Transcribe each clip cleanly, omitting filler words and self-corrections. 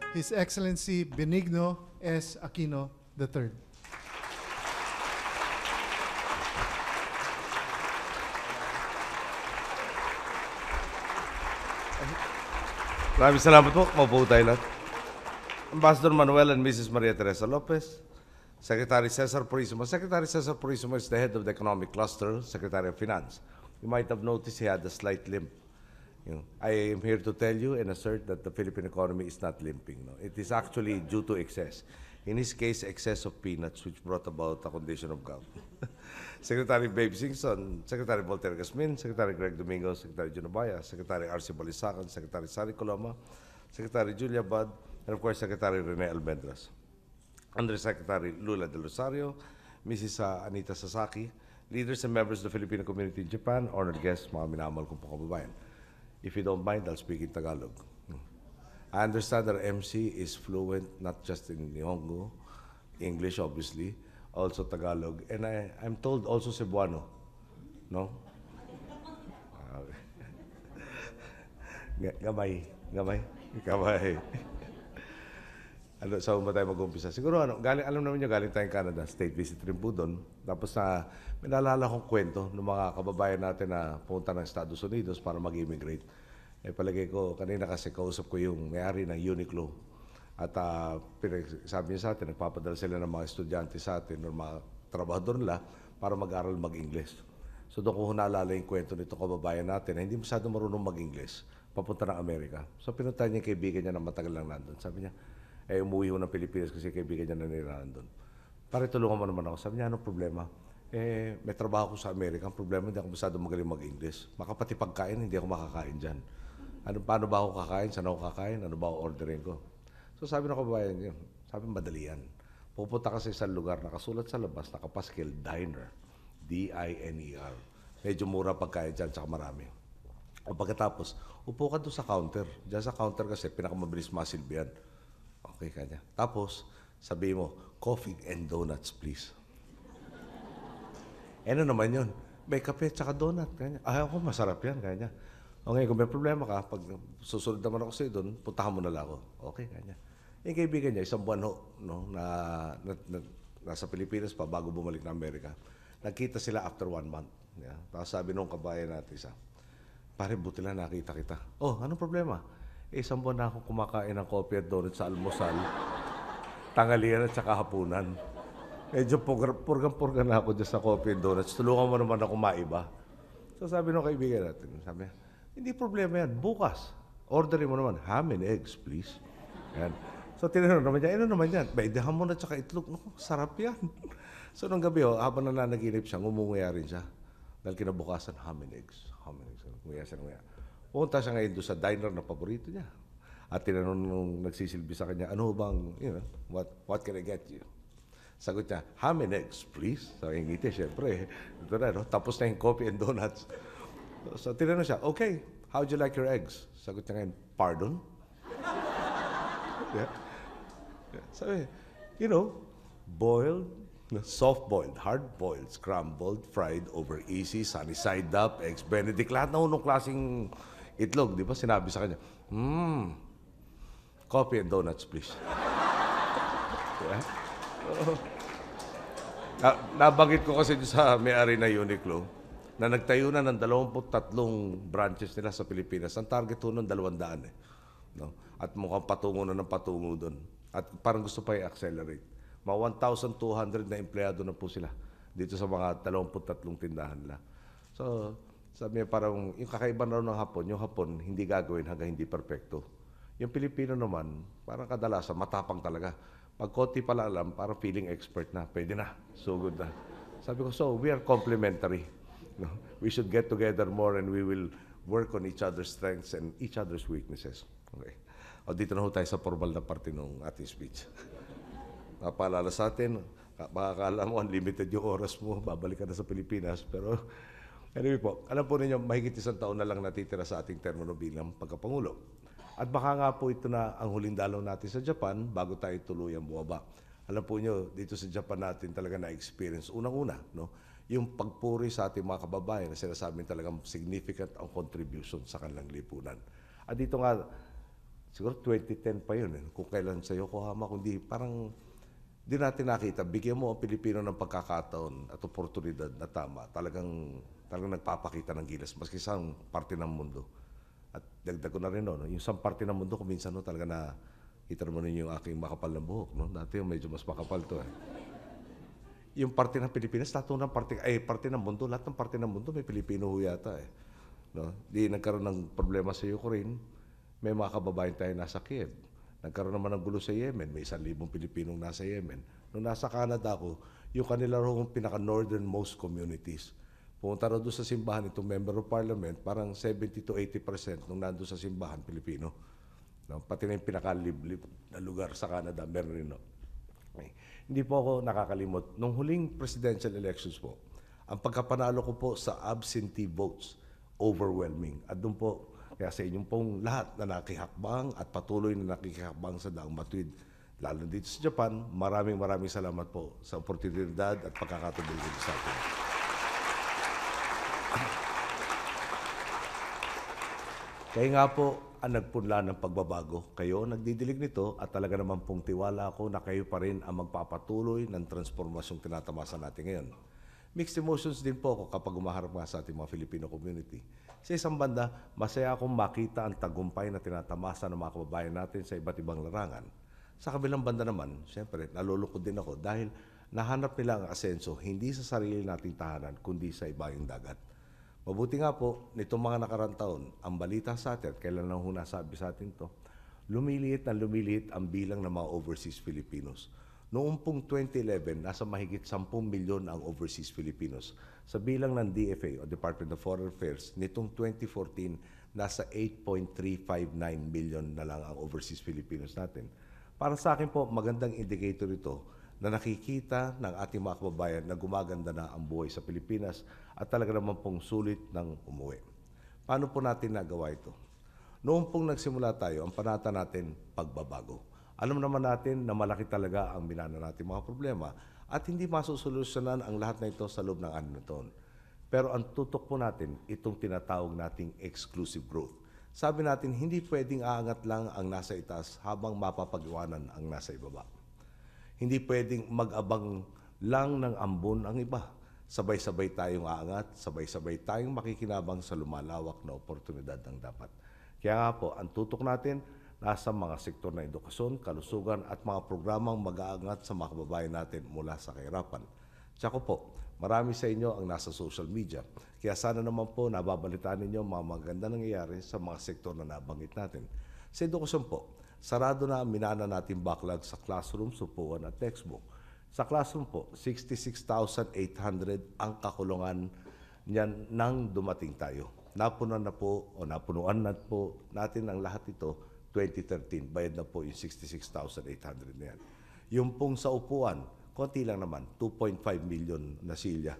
His Excellency Benigno S. Aquino III. Maraming salamat po. Maupo tayo lahat. Ambassador Manuel and Mrs. Maria Teresa Lopez, Secretary Cesar Purisimo. Secretary Cesar Purisimo is the head of the Economic Cluster, Secretary of Finance. You might have noticed he had a slight limp. I am here to tell you and assert that the Philippine economy is not limping. No? It is actually due to excess. In his case, excess of peanuts, which brought about a condition of gout. Secretary Babe Singson, Secretary Voltaire Gasmin, Secretary Greg Domingo, Secretary Junobaya, Secretary R.C. Balisacan, Secretary Sari Coloma, Secretary Julia Bad, and of course, Secretary Rene Almendras. Undersecretary Lula del Rosario, Mrs. Anita Sasaki, leaders and members of the Filipino community in Japan, honored guests, mga minamahal kong kababayan. If you don't mind, I'll speak in Tagalog. I understand that MC is fluent not just in Nihongo, English obviously, also Tagalog, and I'm told also Cebuano, no? Gamay. Ano, saan ba tayo mag-umpisa? Siguro, alam naman nyo, galing tayong Canada, state visit rin po doon. Tapos may naalala kong kwento ng mga kababayan natin na pumunta ng Estados Unidos para mag-immigrate. Palagay ko, kanina kasi kausap ko yung may-ari ng Uniqlo. At sabi niya sa atin, nagpapadala sila ng mga estudyante sa atin o mga trabahador nila para mag-aral mag-Ingles. So doon ko naalala yung kwento nito kababayan natin na hindi masyado marunong mag-Ingles, papunta ng Amerika. So pinuntahan niya yung kaibigan niya na matagal lang nandun. Sabi niya, umuwi ho ng Pilipinas kasi kaibigan niya nanirahan doon. Pare, tulungan mo naman ako. Sabi niya, anong problema? May trabaho ko sa Amerika. Ang problema, hindi ako masyado magaling mag-English. Makapati pagkain, hindi ako makakain dyan. Paano ba ako kakain? Saan ako kakain? Ano ba ako orderin ko? So sabi ng kababayan niya, sabi madali yan. Pupunta ka sa isang lugar, nakasulat sa labas, nakapaskil, diner. D-I-N-E-R. Medyo mura pagkain dyan, tsaka marami. O pagkatapos, upo ka doon sa counter. Diyan sa counter kasi, pinakamabilis masilbihan. Okay, kanya. Tapos, sabi mo, coffee and donuts, please. Ano naman yun? May kape at donut. Kanya. Ako, masarap yan. Kanya. Okay, kung may problema ka, pag susunod naman ako sa'yo doon, puntahan mo na lang ako. Okay, kanya. Yung kaibigan niya, isang buwan no, nasa Pilipinas pa bago bumalik na Amerika. Nagkita sila after 1 month. Yeah. Tapos sabi nung kabayan natin isa, pare, buti lang nakita kita. Oh, anong problema? Isang buwan na ako kumakain ng coffee at donut sa almusal, tanghalian at saka hapunan. Medyo purgang-purga na ako dyan sa coffee and donuts. Tulungan mo naman ako maiba. So sabi ng kaibigan natin, sabi niya, hindi problema yan. Bukas, orderin mo naman, ham and eggs, please. Yan. So tinanong naman niya, ano naman yan? Baidahan mo na tsaka itlog. Naku, sarap yan. So nung gabi, habang nananaginip siya, ngumunguya rin siya. Dahil kinabukasan, ham and eggs. Ham and eggs. Nguya siya, nguya. Punta siya ngayon doon sa diner na paborito niya. At tinanong nung nagsisilbi sa kanya, ano bang, what can I get you? Sagot niya, ham and eggs, please. So, yung ngiti, syempre. Ito na, no? Tapos na yung coffee and donuts. So, tinanong siya, okay, how would you like your eggs? Sagot niya ngayon, pardon? Yeah. Sabi, boiled, soft-boiled, hard-boiled, scrambled, fried, over easy, sunny side up, eggs benedict, lahat na unong klaseng itlog, di ba? Sinabi sa kanya, coffee and donuts, please. Yeah. Nabanggit ko kasi sa may-ari na Uniqlo na nagtayo na ng 23 branches nila sa Pilipinas. Ang target ho nun 200 no? At mukhang patungo na ng patungo doon. At parang gusto pa i-accelerate. Mga 1,200 na empleyado na po sila dito sa mga 23 tindahan nila. So, sabi niya parang yung kakaiba na ng Hapon, yung Hapon hindi gagawin hanggang hindi perfecto. Yung Pilipino naman, parang kadalasan matapang talaga. Pag konti pala alam, parang feeling expert na. Pwede na. So good na. Sabi ko, so we are complementary. No? We should get together more and we will work on each other's strengths and each other's weaknesses. Okay. O dito na ho tayo sa formal na parte ng ating speech. Napaalala sa atin, makakala mo, unlimited yung oras mo, babalik ka na sa Pilipinas. Pero anyway po, alam po ninyo, mahigit 1 taon na lang natitira sa ating termino bilang pagkapangulo. At baka nga po ito na ang huling dalaw natin sa Japan bago tayo tuluyang bumaba. Alam po nyo, dito sa Japan natin talaga na-experience, unang-una, no? Yung pagpuri sa ating mga kababayan na sinasabi talagang significant ang contribution sa kanilang lipunan. At dito nga, siguro 2010 pa yun, kung kailan sa Yokohama, kundi parang di natin nakita, bigyan mo ang Pilipino ng pagkakataon at oportunidad na tama, talagang nagpapakita ng gilas, maski sa parte ng mundo. At dagdag ko na rin, no, yung isang parte ng mundo, kung minsan, no, talaga na, kita mo rin yung aking makapal na buhok, no? Dati yung medyo mas makapal to, eh. Yung parte ng Pilipinas, parte ng mundo, lahat ng parte ng mundo may Pilipino ho yata, eh. No? Di nagkaroon ng problema sa Ukraine, may mga kababayan tayo nasa Kiev. Nagkaroon naman ng gulo sa Yemen, may 1,000 Pilipinong nasa Yemen. Nung nasa Canada ako, yung kanila roong pinaka-northernmost communities. Pumunta raw doon sa simbahan, itong member of parliament, parang 70 to 80% nung nandun sa simbahan, Pilipino. No? Pati na yung pinaka-liblib na lugar sa Canada, meron rin. No? Okay. Hindi po ako nakakalimot. Nung huling presidential elections po, ang pagkapanalo ko po sa absentee votes, overwhelming. At doon po, kaya sa inyong pong lahat na nakikihakbang at patuloy na nakikihakbang sa daang matuwid, lalo dito sa Japan, maraming salamat po sa oportunidad at pagkakatubili dito sa atin. Kaya nga po, ang nagpunla ng pagbabago. Kayo nagdidilig nito at talaga naman pong tiwala ako na kayo pa rin ang magpapatuloy ng transformasyong tinatamasa natin ngayon. Mixed emotions din po ako kapag umaharap nga sa ating mga Filipino community. Sa isang banda, masaya akong makita ang tagumpay na tinatamasa ng mga kababayan natin sa iba't ibang larangan. Sa kabilang banda naman, siyempre, nalulungkot din ako dahil nahanap nila ang asenso hindi sa sarili nating tahanan, kundi sa ibayong dagat. Mabuti nga po, nitong mga nakarang taon, ang balita sa atin, at kailan lang ho nasabi sa atin to, lumiliit ang bilang ng mga overseas Filipinos. Noong pong 2011, nasa mahigit 10 milyon ang overseas Filipinos. Sa bilang ng DFA o Department of Foreign Affairs, nitong 2014, nasa 8.359 million na lang ang overseas Filipinos natin. Para sa akin po, magandang indicator ito na nakikita ng ating mga kababayan na gumaganda na ang buhay sa Pilipinas at talaga naman pong sulit ng umuwi. Paano po natin nagawa ito? Noong pong nagsimula tayo, ang panata natin, pagbabago. Alam naman natin na malaki talaga ang minana natin mga problema at hindi masusolusyonan ang lahat na ito sa loob ng 6 na taon. Pero ang tutok po natin, itong tinatawag nating exclusive growth. Sabi natin, hindi pwedeng aangat lang ang nasa itaas habang mapapag-iwanan ang nasa ibaba. Hindi pwedeng mag-abang lang ng ambon ang iba. Sabay-sabay tayong aangat, sabay-sabay tayong makikinabang sa lumalawak na oportunidad ng dapat. Kaya nga po, ang tutok natin, nasa mga sektor na edukasyon, kalusugan at mga programang mag-aangat sa mga kababayan natin mula sa kahirapan. Tsaka po, marami sa inyo ang nasa social media. Kaya sana naman po nababalitaan ninyo mga maganda nangyayari sa mga sektor na nabanggit natin. Sa edukasyon po, sarado na ang minana natin backlog sa classroom, upuan at textbook. Sa classroom po, 66,800 ang kakulungan niyan nang dumating tayo. Napunan na po o napunuan na po natin ang lahat ito 2013, bayad na po yung 66,800 na yan. Yung pong sa upuan, konti lang naman, 2.5 million na silya.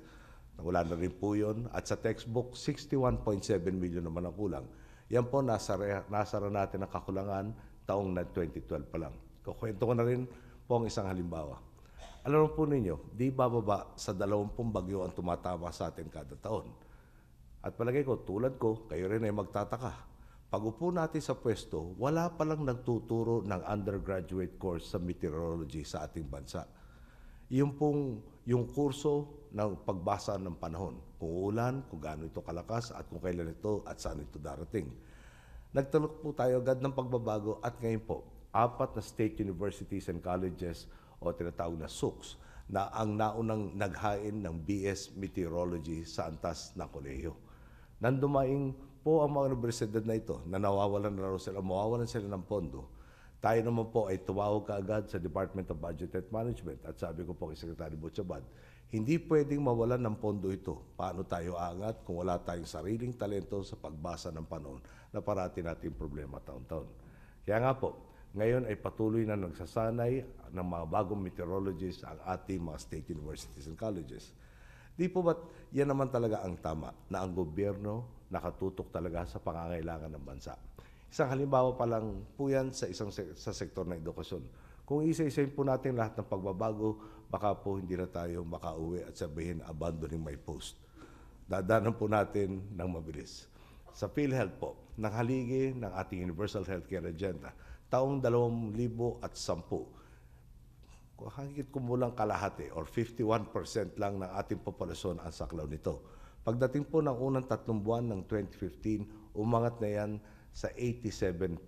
Wala na rin po yun. At sa textbook, 61.7 million naman ang kulang. Yan po, nasara natin ang kakulangan taong na 2012 pa lang. Kukwento ko na rin po ang isang halimbawa. Alam po ninyo, di bababa sa 20 bagyo ang tumatama sa atin kada taon. At palagay ko, tulad ko, kayo rin ay magtataka. Pag upo natin sa pwesto, wala palang nagtuturo ng undergraduate course sa meteorology sa ating bansa. Yung kurso ng pagbasa ng panahon, kung ulan, kung gaano ito kalakas, at kung kailan ito at saan ito darating. Nagtalok po tayo agad ng pagbabago at ngayon po, 4 na state universities and colleges o tinatawag na SUCs na ang naunang naghain ng BS Meteorology sa antas ng kolehiyo. Nandumaing po ang mga universidad na ito na mawawalan sila ng pondo. Tayo naman po ay tumawag kaagad sa Department of Budget and Management at sabi ko po kay Secretary Butchabad, hindi pwedeng mawalan ng pondo ito. Paano tayo aangat kung wala tayong sariling talento sa pagbasa ng panahon na parati natin problema taon-taon. Kaya nga po, ngayon ay patuloy na nagsasanay ng mga bagong meteorologists ang ating mga state universities and colleges. Di po ba't yan naman talaga ang tama na ang gobyerno nakatutok talaga sa pangangailangan ng bansa? Isang halimbawa pa lang po yan sa sektor ng edukasyon. Kung isa-isayin po natin lahat ng pagbabago, baka po hindi na tayo makauwi at sabihin abandoning my post. Dadanan po natin ng mabilis. Sa PhilHealth po, ng haligi ng ating Universal Healthcare Agenda. Taong 2010, higit kumulang kalahati or 51% lang ng ating populasyon ang saklaw nito. Pagdating po ng unang 3 buwan ng 2015, umangat na yan sa 87%.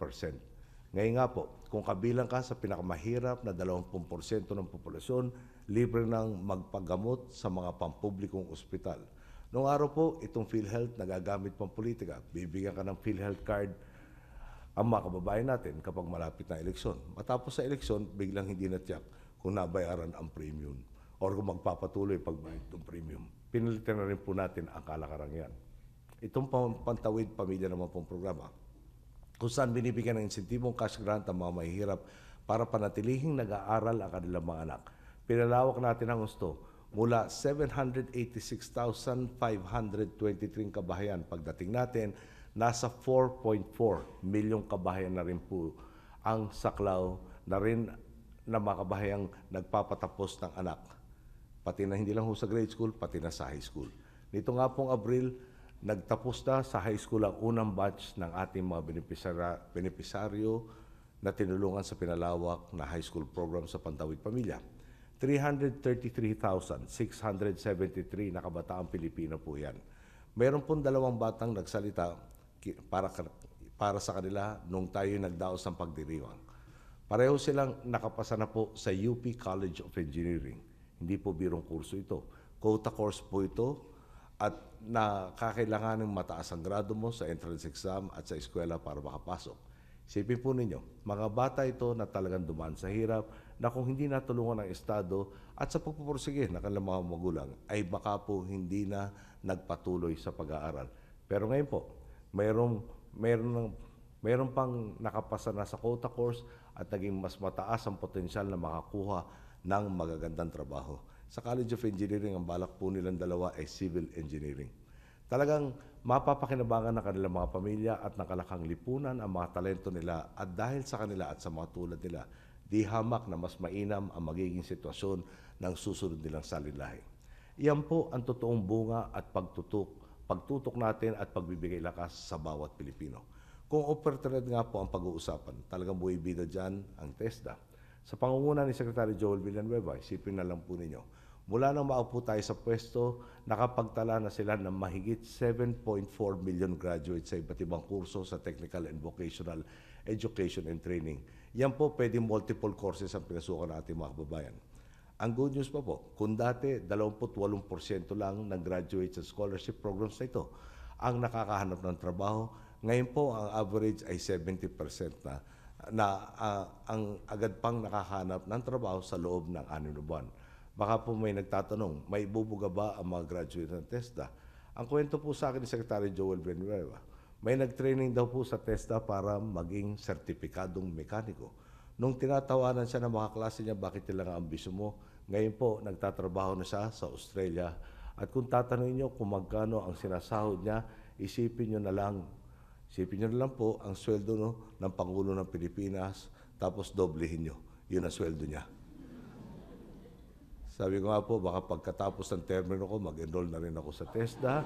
Ngayon nga po, kung kabilang ka sa pinakamahirap na 20% ng populasyon, libre nang magpagamot sa mga pampublikong ospital. Noong araw po, itong PhilHealth nagagamit pang politika. Bibigyan ka ng PhilHealth card ang mga kababayan natin kapag malapit na eleksyon. Matapos sa eleksyon, biglang hindi na-check kung nabayaran ang premium or kung magpapatuloy pagbayad ng premium. Pinalitan na rin po natin ang kalakaran yan. Itong Pantawid Pamilya naman pong programa, kung saan binibigyan ng insentibong cash grant ang mga mahihirap para panatilihing nag-aaral ang kanilang mga anak. Pinalawak natin ang gusto mula 786,523 kabahayan. Pagdating natin, nasa 4.4 milyong kabahayan na rin po ang saklaw na rin na mga kabahayang nagpapatapos ng anak. Pati na hindi lang ho sa grade school, pati na sa high school. Nito nga pong Abril, nagtapos na sa high school ang unang batch ng ating mga benepisaryo na tinulungan sa pinalawak na high school program sa Pantawid Pamilya. 333,673 na kabataang Pilipino po yan. Mayroon pong 2 batang nagsalita para sa kanila nung tayo nagdaos ng pagdiriwang. Pareho silang nakapasa na po sa UP College of Engineering. Hindi po birong kurso ito. Quota course po ito at nakakailangan ng mataas ang grado mo sa entrance exam at sa eskwela para makapasok. Isipin po ninyo, mga bata ito na talagang dumaan sa hirap na kung hindi natulungan ng Estado at sa pagpupursige ng kanilang mga magulang ay baka po hindi na nagpatuloy sa pag-aaral. Pero ngayon po, mayroon pang nakapasa na sa quota course at naging mas mataas ang potensyal na makakuha ng magagandang trabaho. Sa College of Engineering, ang balak po nilang dalawa ay civil engineering. Talagang mapapakinabangan ng kanilang mga pamilya at nakalakang lipunan ang mga talento nila at dahil sa kanila at sa mga tulad nila, di hamak na mas mainam ang magiging sitwasyon ng susunod nilang salinlahi. Iyan po ang totoong bunga at pagtutok natin at pagbibigay lakas sa bawat Pilipino. Kung oportunidad nga po ang pag-uusapan, talagang buwibida dyan ang TESDA. Sa pangunguna ni Secretary Joel Villanueva, isipin na lang po ninyo, mula nang maupo tayo sa pwesto, nakapagtala na sila ng mahigit 7.4 million graduates sa iba't ibang kurso sa technical and vocational education and training. Yan po pwedeng multiple courses ang pinasukan ng ating mga kababayan. Ang good news pa po, kung dati 28% lang ng graduates sa scholarship programs na ito ang nakakahanap ng trabaho, ngayon po ang average ay 70% na ang agad pang nakakahanap ng trabaho sa loob ng 6 na buwan. Baka po may nagtatanong, may bubuga ba ang mga graduate ng TESDA? Ang kwento po sa akin ni Secretary Joel Villanueva, may nag-training daw po sa TESDA para maging sertipikadong mekaniko. Nung tinatawanan siya ng mga klase niya, bakit nila ang ambisyon mo? Ngayon po, nagtatrabaho na siya sa Australia. At kung tatanungin niyo kung magkano ang sinasahod niya, isipin niyo na lang po ang sweldo ng Pangulo ng Pilipinas, tapos doblehin niyo. Yun ang sweldo niya. Sabi ko nga po, baka pagkatapos ng termino ko, mag-enroll na rin ako sa TESDA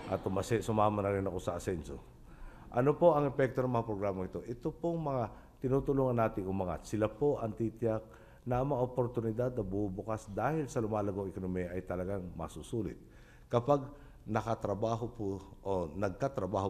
at sumama na rin ako sa Asenso. Ano po ang epekto ng mga programa ito? Ito pong mga tinutulungan natin umangat. Sila po ang titiyak na ang mga oportunidad na bubukas dahil sa lumalagong ekonomiya ay talagang masusulit. Kapag nagkatrabaho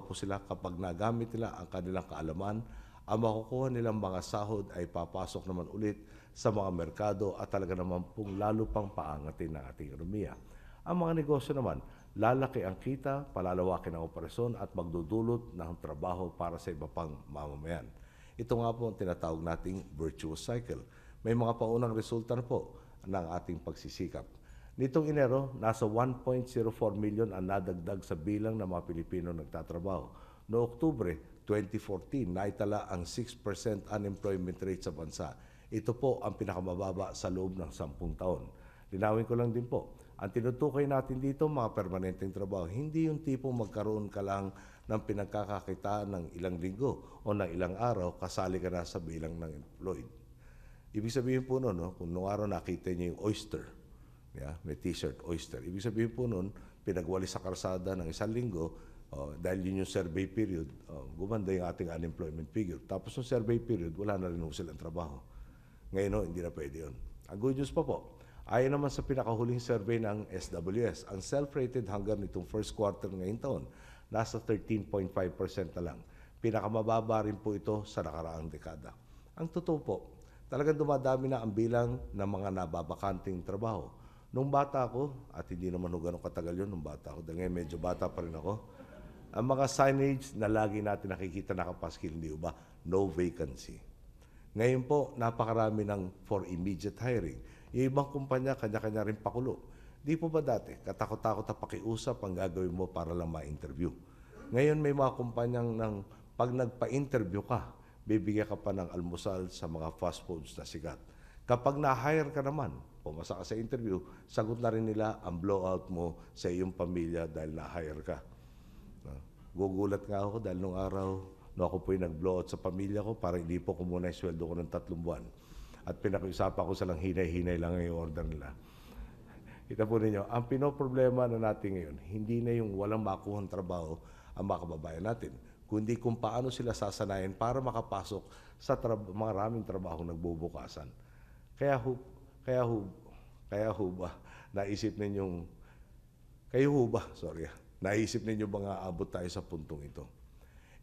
po sila, kapag nagamit nila ang kanilang kaalaman, ang makukuha nilang mga sahod ay papasok naman ulit sa mga merkado at talaga naman pong lalo pang paangatin ng ating ekonomiya. Ang mga negosyo naman, lalaki ang kita, palalawakin ang operasyon at magdudulot ng trabaho para sa iba pang mamamayan. Ito nga po ang tinatawag nating virtuous cycle. May mga paunang resulta na po ng ating pagsisikap. Nitong Enero, nasa 1.04 million ang nadagdag sa bilang ng mga Pilipino nagtatrabaho. Noong Oktubre 2014, naitala ang 6% unemployment rate sa bansa. Ito po ang pinakamababa sa loob ng 10 taon. Linawin ko lang din po, ang tinutukoy natin dito mga permanenteng trabaho, hindi yung tipong magkaroon ka lang ng pinagkakakitaan ng ilang linggo o ng ilang araw, kasali ka na sa bilang ng employed. Ibig sabihin po noon, kung noong araw nakita niyo yung oyster, may t-shirt oyster. Ibig sabihin po noon, pinagwali sa karsada ng 1 linggo, Dahil yun yung survey period, gumanda yung ating unemployment figure. Tapos yung survey period, wala na rin ho silang trabaho. Ngayon, hindi na pwede yun. Ang good news pa po, ayon naman sa pinakahuling survey ng SWS, ang self-rated hanggang nitong first quarter ngayong taon, nasa 13.5% na lang. Pinakamababa rin po ito sa nakaraang dekada. Ang totoo po, talagang dumadami na ang bilang ng mga nababakanting trabaho. Nung bata ako, at hindi naman ganun katagal yun nung bata ako, dahil ngayon medyo bata pa rin ako, ang mga signage na lagi natin nakikita nakapaskil, hindi ba? No vacancy. Ngayon po, napakarami ng for immediate hiring. Yung ibang kumpanya, kanya-kanya rin pakulo. Di po ba dati, katakot-takot na pakiusap ang gagawin mo para lang ma-interview? Ngayon may mga kumpanyang pag nagpa-interview ka, bibigyan ka pa ng almusal sa mga fast foods na sikat. Kapag na-hire ka naman, pumasa ka sa interview, sagot na rin nila ang blowout mo sa iyong pamilya dahil na-hire ka. Gugulat nga ako dahil nung araw, ako po yung nag-blowout sa pamilya ko para hindi po ko muna yung sweldo ko ng 3 buwan. At pinakiusapan ko silang hinay-hinay lang yung order nila. Kita po ninyo, ang pinoproblema na natin ngayon, hindi na yung walang makuhang trabaho ang mga kababayan natin, kundi kung paano sila sasanayin para makapasok sa maraming trabaho nagbubukasan. Kaya ho ba, naisip ninyong, naisip ninyo ba nga abot tayo sa puntong ito?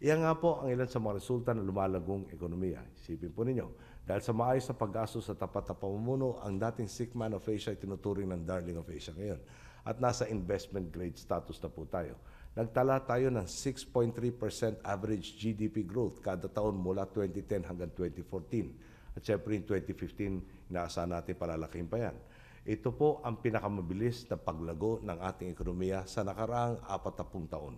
Iyan nga po ang ilan sa mga resulta ng lumalagong ekonomiya. Isipin po ninyo, dahil sa maayos na paggastos sa tapat na pamumuno, ang dating sick man of Asia ay tinuturing ng darling of Asia ngayon. At nasa investment grade status na po tayo. Nagtala tayo ng 6.3% average GDP growth kada taon mula 2010 hanggang 2014. At syempre in 2015, inaasahan natin palalaking pa yan. Ito po ang pinakamabilis na paglago ng ating ekonomiya sa nakaraang 40 taon.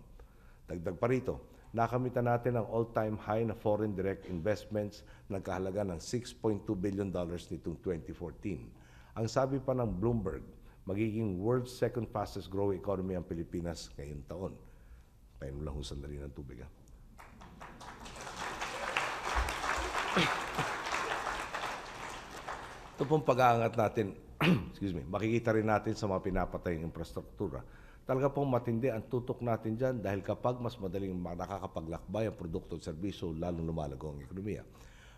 Dagdag pa rito, nakamitan natin ang all-time high na foreign direct investments na kahalaga ng $6.2 billion nitong 2014. Ang sabi pa ng Bloomberg, magiging world's second fastest growing economy ang Pilipinas ngayong taon. Painom lang ho sandali ng tubig. Ito pong pag-aangat natin, makikita rin natin sa mga pinapatayang infrastruktura. Talaga pong matindi ang tutok natin dyan dahil kapag mas madaling nakakapaglakbay ang produkto at serbisyo, lalong lumalago ang ekonomiya.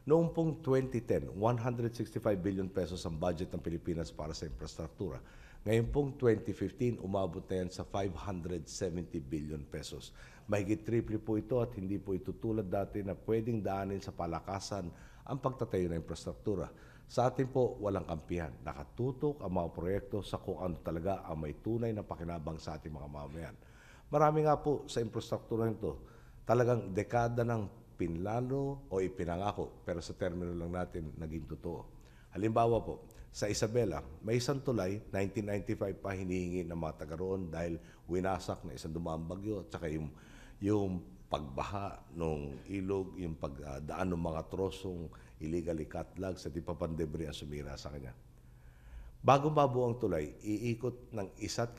Noong pong 2010, 165 billion pesos ang budget ng Pilipinas para sa infrastruktura. Ngayon pong 2015, umabot na yan sa 570 billion pesos. Mahigit triple po ito at hindi po ito tulad dati na pwedeng daanin sa palakasan ang pagtatayo ng infrastruktura. Sa atin po, walang kampihan. Nakatutok ang mga proyekto sa kung ano talaga ang may tunay na pakinabang sa ating mga mamamayan. Marami nga po sa infrastruktura nito, talagang dekada ng pinlano o ipinangako, pero sa termino lang natin naging totoo. Halimbawa po, sa Isabela, may isang tulay, 1995 pa hinihingi ng mga taga roon dahil winasak na isang dumaang bagyo at saka yung pagbaha ng ilog, yung pagdaan ng mga trosong illegally cut logs at ipapandebri ang sumira sa kanya. Bago mabuo ang tulay, iikot ng 1.5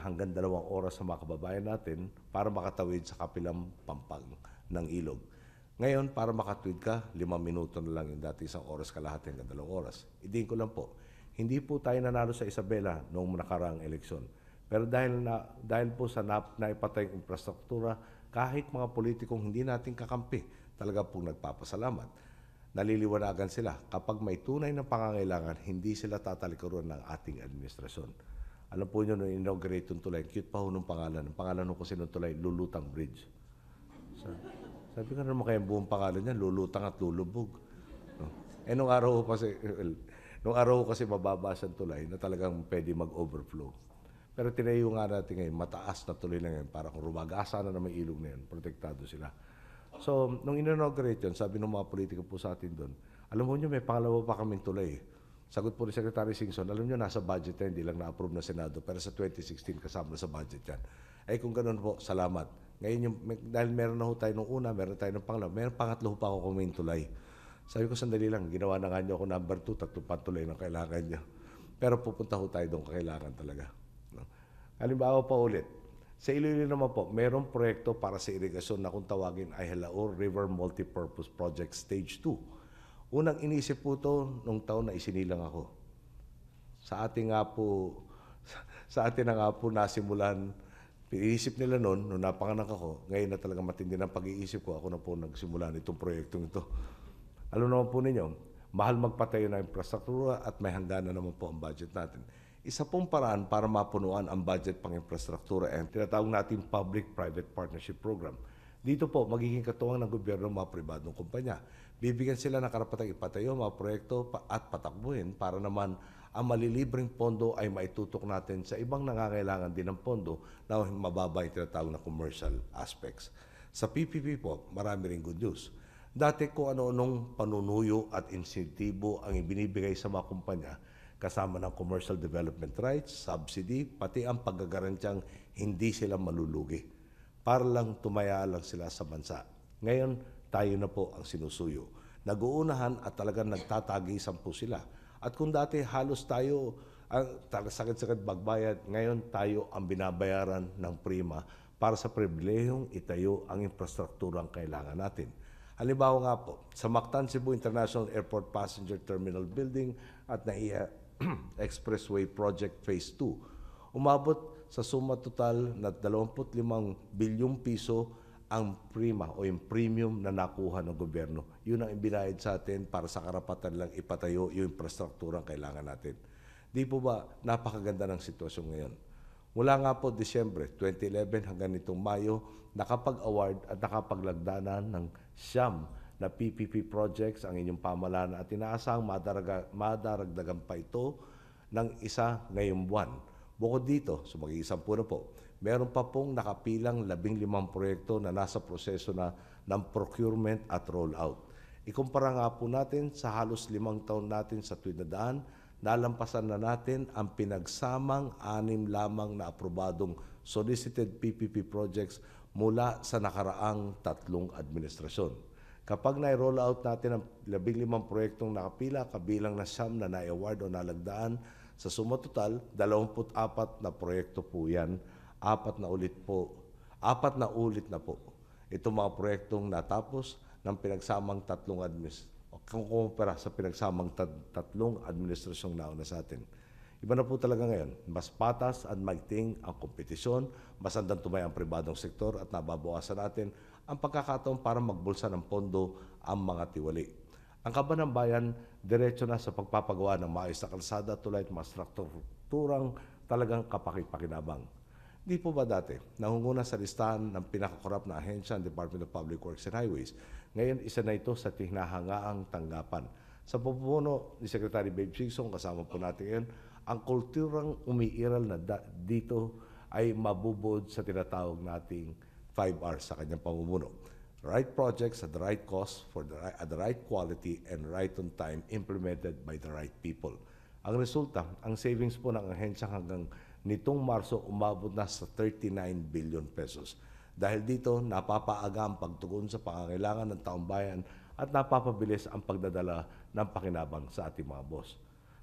hanggang 2 oras sa mga kababayan natin para makatawid sa kapilang pampang ng ilog. Ngayon, para makatawid ka, 5 minuto na lang yung dati 1 oras kalahati hanggang 2 oras. Idiin ko lang po, hindi po tayo nanalo sa Isabela noong nakaraang eleksyon. Pero dahil po sa naipatay ang infrastruktura, kahit mga politikong hindi natin kakampi, talaga pong nagpapasalamat. Naliliwanagan sila. Kapag may tunay na pangangailangan, hindi sila tatalikuran ng ating administrasyon. Alam po nyo, nung inaugurate yung tulay, cute pa ho nung pangalan. Ang pangalan ko kasi nung tulay, Lulutang Bridge. Sabi ko naman kaya buong pangalan niya, Lulutang at Lulubog. No? Nung araw ko kasi mababa siyang tulay na talagang pwede mag-overflow. Pero tinayo nga natin ngayon, mataas na tuloy na ngayon para kung rumagasa na may ilog na yun, protektado sila. So, nung inaugurate yun, sabi ng mga politiko po sa atin doon, alam mo nyo, may pangalawa pa kaming tulay. Sagot po ni Secretary Singson, alam nyo, nasa budget yan, hindi lang na-approve na Senado, pero sa 2016 kasama na sa budget yan. Ay kung ganun po, salamat. Ngayon, dahil meron na ho tayo nung una, meron tayo ng pangalawa, meron pangatlo pa ako kung may tulay. Sabi ko, sandali lang, ginawa na nga nyo ako number 2, 3 pa tulay na kailangan nyo. Pero pupunta ho tayo doon, kailangan talaga. No? Halimbawa pa ulit, sa Iloilo naman po, mayroong proyekto para sa irigasyon na kung tawagin ay Halaor River Multipurpose Project Stage 2. Unang inisip po ito nung taon na isinilang ako. Sa atin na nga po nasimulan Iniisip nila noon, nung napanganak ako, ngayon na talaga matindi ng pag-iisip ko, ako na po nagsimula nitong proyektong ito. Alam naman po ninyo, mahal magpatayo ng infrastruktura at may hangganan naman po ang budget natin. Isa pong paraan para mapunuan ang budget pang infrastruktura ay tinatawag natin Public-Private Partnership Program. Dito po, magiging katuwang ng gobyerno mga pribadong kumpanya. Bibigyan sila ng karapatang ipatayo mga proyekto at patakbuhin para naman ang malilibreng pondo ay maitutok natin sa ibang nangangailangan din ng pondo na mababa yung tinatawag na commercial aspects. Sa PPP po, marami ring good news. Dati kung ano-anong panunuyo at insentibo ang ibinibigay sa mga kumpanya, kasama ng commercial development rights, subsidy, pati ang paggagarantyang hindi sila malulugi. Para lang tumaya lang sila sa bansa. Ngayon, tayo na po ang sinusuyo. Nag-uunahan at talagang nagtatagisan po sila. At kung dati halos tayo ang sakit-sakit magbayad, ngayon tayo ang binabayaran ng prima para sa pribilehiyong itayo ang infrastrukturang kailangan natin. Halimbawa nga po, sa Mactan Cebu International Airport Passenger Terminal Building at NAIA Expressway Project Phase 2, umabot sa suma total na 25 bilyong piso ang prima o yung premium na nakuha ng gobyerno. Yun ang ibinayad sa atin para sa karapatan lang ipatayo yung infrastrukturang kailangan natin. Di po ba napakaganda ng sitwasyon ngayon? Mula nga po Disyembre 2011 hanggang nitong Mayo, nakapag-award at nakapaglagdanan ng siyam na PPP projects ang inyong pamahalaan at inaasahang madaragdagan pa ito ng isa ngayong buwan. Bukod dito, so mag-iisang po na po, meron pa pong nakapilang 15 proyekto na nasa proseso na ng procurement at rollout. Ikumpara nga po natin sa halos 5 taon natin sa tuwid na daan, nalampasan na natin ang pinagsamang 6 lamang na aprobadong solicited PPP projects mula sa nakaraang 3 administrasyon. Kapag na-roll out natin ang 15 proyektong nakapila, kabilang na siyam na na-award o nalagdaan, sa suma total, 24 na proyekto po yan, 4 na ulit na po. Ito mga proyektong natapos ng pinagsamang 3 administrasyon. Kung kumpara sa pinagsamang 3 administrasyong nauna sa atin. Iba na po talaga ngayon. Mas patas at maigting ang kompetisyon, mas handang tumay ang pribadong sektor at nababawasan natin ang pagkakataon para magbulsa ng pondo ang mga tiwali. Ang kaban ng bayan, diretso na sa pagpapagawa ng maayos na kalsada tulad ng mga strukturang talagang kapakipakinabang. Di po ba dati, nangunguna sa listahan ng pinakakorap na ahensya ng Department of Public Works and Highways. Ngayon, isa na ito sa tinahangaang tanggapan. Sa pamumuno ni Secretary Babe Singson, kasama po natin ngayon, ang kulturang umiiral na dito ay mabubod sa tinatawag nating 5 R's sa kanyang pamumuno. Right projects at the right cost at the right quality and right on time implemented by the right people. Ang resulta, ang savings po ng ahensya hanggang nitong Marso umabot na sa 39 billion pesos. Dahil dito, napapaaga ang pagtugon sa pangangailangan ng taong bayan at napapabilis ang pagdadala ng pakinabang sa ating mga boss.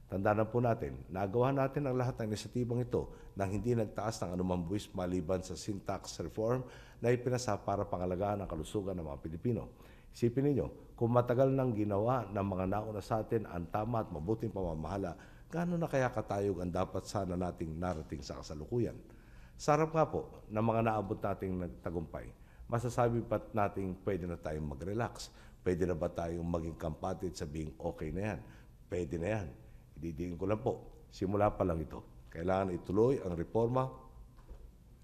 Tandaan po natin, nagawa natin ang lahat ng inisyatibang ito nang hindi nagtaas ng anumang buwis maliban sa sin tax reform na ipinasa para pangalagaan ang kalusugan ng mga Pilipino. Isipin ninyo, kung matagal nang ginawa ng mga nauna sa atin ang tama at mabuting pamamahala, gaano na kaya katayog ang dapat sana nating narating sa kasalukuyan? Sa harap nga po ng mga naabot nating nagtagumpay, masasabi pa nating pwede na tayong mag-relax? Pwede na ba tayong maging kampatid sabihing okay na yan? Pwede na yan. Ididiin ko lang po, simula pa lang ito. Kailangan ituloy ang reforma,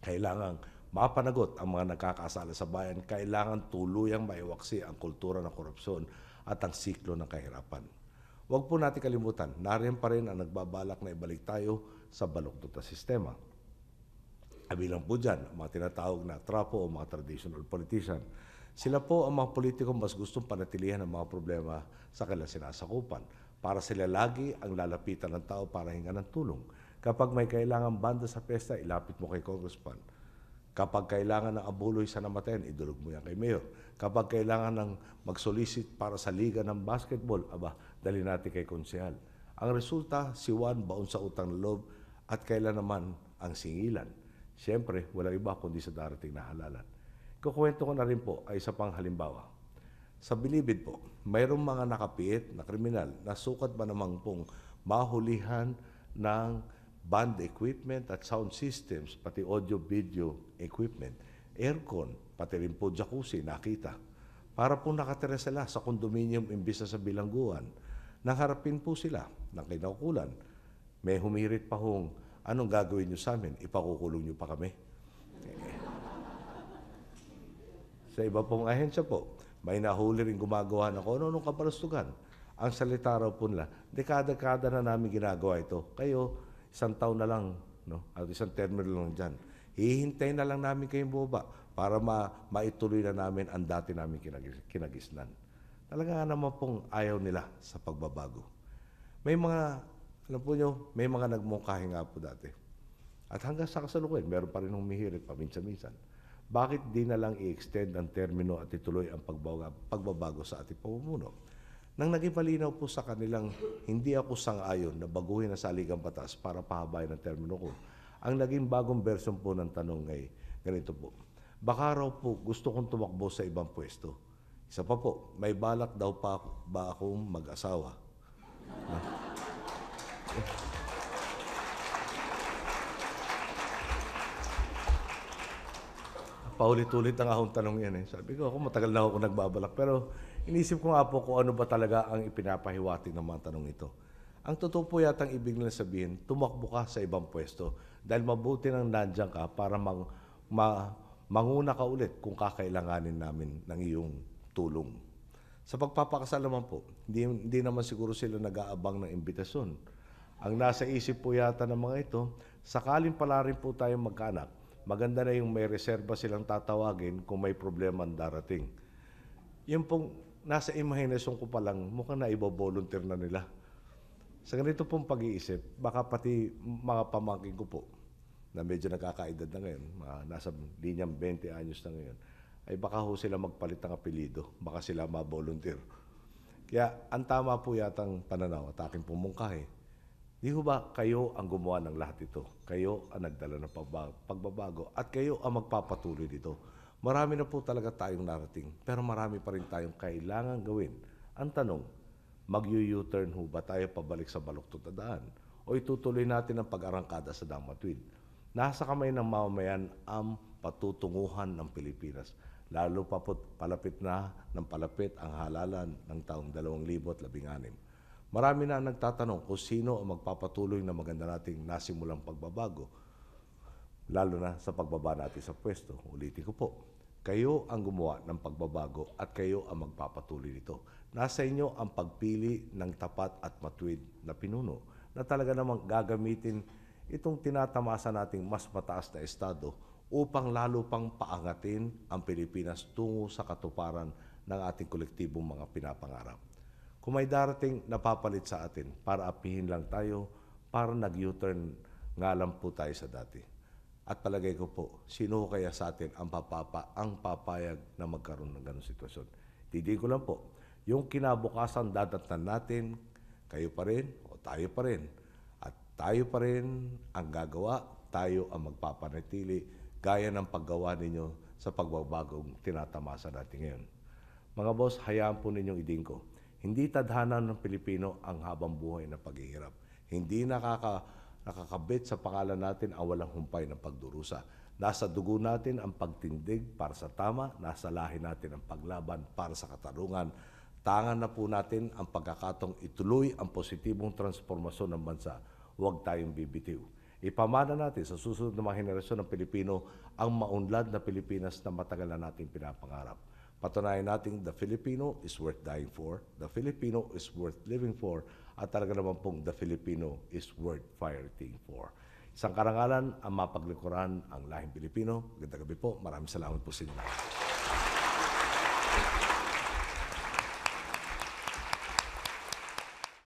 kailangan mapanagot ang mga nagkakasala sa bayan, kailangan tuluyang maiwaksi ang kultura ng korupsyon at ang siklo ng kahirapan. Huwag po natin kalimutan, nariyan pa rin ang nagbabalak na ibalik tayo sa baluktot na sistema. Kabilang po dyan, mga tinatawag na trapo o mga traditional politician. Sila po ang mga politiko mas gustong panatilihan ang mga problema sa kanilang sinasakupan para sila lagi ang lalapitan ng tao para hingan ng tulong. Kapag may kailangan banda sa pesta, ilapit mo kay congressman. Kapag kailangan ng abuloy sa namatayan, idulog mo yan kay mayor. Kapag kailangan ng mag-solicit para sa liga ng basketball, dali natin kay konsehal. Ang resulta, si Juan baon sa utang na loob at kailan naman ang singilan. Siyempre, walang iba kundi sa darating na halalan. Kukwento ko na rin po ay isa pang halimbawa. Sa Bilibid po, mayroong mga nakapiit na kriminal na sukat ba namang pong mahulihan ng band equipment at sound systems, pati audio-video equipment, aircon, pati rin po jacuzzi, nakita. Para po nakatira sila sa condominium imbis na sa bilangguan, nangharapin po sila ng kinaukulan. May humirit pa hong, anong gagawin nyo sa amin? Ipakukulong nyo pa kami. Sa iba pong ahensya po, may nahuli rin gumagawa ng ano-anong kabalustugan. Ang salita raw po nila, dekada-dekada na namin ginagawa ito. Kayo, isang taon na lang, no? At isang termino lang dyan. Hihintayin na lang namin kayong bumaba para maituloy na namin ang dati namin kinagisnan. Talaga naman pong ayaw nila sa pagbabago. May mga, alam po nyo, may mga nagmungkahi nga po dati. At hanggang sa kasalukuyan, meron pa rin humihirit paminsan-minsan. Bakit di na lang i-extend ang termino at ituloy ang pagbabago sa ating pamumuno? Nang naging malinaw po sa kanilang hindi ako sang-ayon na baguhin ang saligang batas para pahabayan ang termino ko, ang naging bagong version po ng tanong ay ganito po. Baka raw po gusto kong tumakbo sa ibang pwesto. Isa pa po, may balak daw pa ba akong mag-asawa? Paulit-ulit ang akong tanong yan. Sabi ko, ako matagal na ako nagbabalak. Pero inisip ko nga po kung ano ba talaga ang ipinapahiwatig ng mga tanong ito. Ang totoo po yatang ibig nila sabihin, tumakbo ka sa ibang pwesto dahil mabuti nang nandiyan ka para manguna ka ulit kung kakailanganin namin ng iyong tulong. Sa pagpapakasal naman po, hindi naman siguro sila nag-aabang ng imbitasyon. Ang nasa isip po yata ng mga ito, sakaling pala rin po tayong magkaanak, maganda na yung may reserba silang tatawagin kung may problema ang darating. Yung pong nasa imahinasyon ko pa lang, mukhang na ibo-volunteer na nila. Sa ganito pong pag-iisip, baka pati mga pamangkin ko po, na medyo nakakaedad na ngayon, nasa linyang 20 anyos na ngayon, ay baka ho sila magpalit ng apelido, baka sila ma-volunteer. Kaya ang tama po yatang pananaw at aking pumungkahi, di ho ba kayo ang gumawa ng lahat ito? Kayo ang nagdala ng pagbabago at kayo ang magpapatuloy dito. Marami na po talaga tayong narating, pero marami pa rin tayong kailangan gawin. Ang tanong, mag-u-turn ho ba tayo pabalik sa baluktot na daan? O itutuloy natin ang pag-arangkada sa damatwid? Nasa kamay ng mamamayan ang patutunguhan ng Pilipinas. Lalo pa po palapit na ng palapit ang halalan ng taong 2016. Marami na nagtatanong kung sino ang magpapatuloy na maganda nating nasimulang pagbabago, lalo na sa pagbaba natin sa pwesto. Ulitin ko po, kayo ang gumawa ng pagbabago at kayo ang magpapatuloy nito. Nasa inyo ang pagpili ng tapat at matuwid na pinuno na talaga namang gagamitin itong tinatamasa nating mas mataas na estado upang lalo pang paangatin ang Pilipinas tungo sa katuparan ng ating kolektibong mga pinapangarap. Kung may darating napapalit sa atin para apihin lang tayo, para nag-U-turn nga lang po tayo sa dati. At palagay ko po, sino kaya sa atin ang papayag na magkaroon ng ganong sitwasyon? Hindi ko lang po, yung kinabukasan dadatnan natin, kayo pa rin o tayo pa rin. At tayo pa rin ang gagawa, tayo ang magpapanatili, gaya ng paggawa ninyo sa pagbabagong tinatamasa natin ngayon. Mga boss, hayaan po ninyong idin ko. Hindi tadhana ng Pilipino ang habang buhay na paghihirap. Hindi nakakabit sa pangalan natin ang walang humpay ng pagdurusa. Nasa dugo natin ang pagtindig para sa tama, nasa lahi natin ang paglaban para sa katarungan. Tangan na po natin ang pagkakatong ituloy ang positibong transformasyon ng bansa. Huwag tayong bibitiw. Ipamana natin sa susunod na mga henerasyon ng Pilipino ang maunlad na Pilipinas na matagal na natin pinapangarap. Patunayan natin the Filipino is worth dying for, the Filipino is worth living for, at talaga naman pong the Filipino is worth fighting for. Isang karangalan ang mapaglikuran ang lahing Pilipino. Ganda gabi po. Maraming salamat po sa inyo.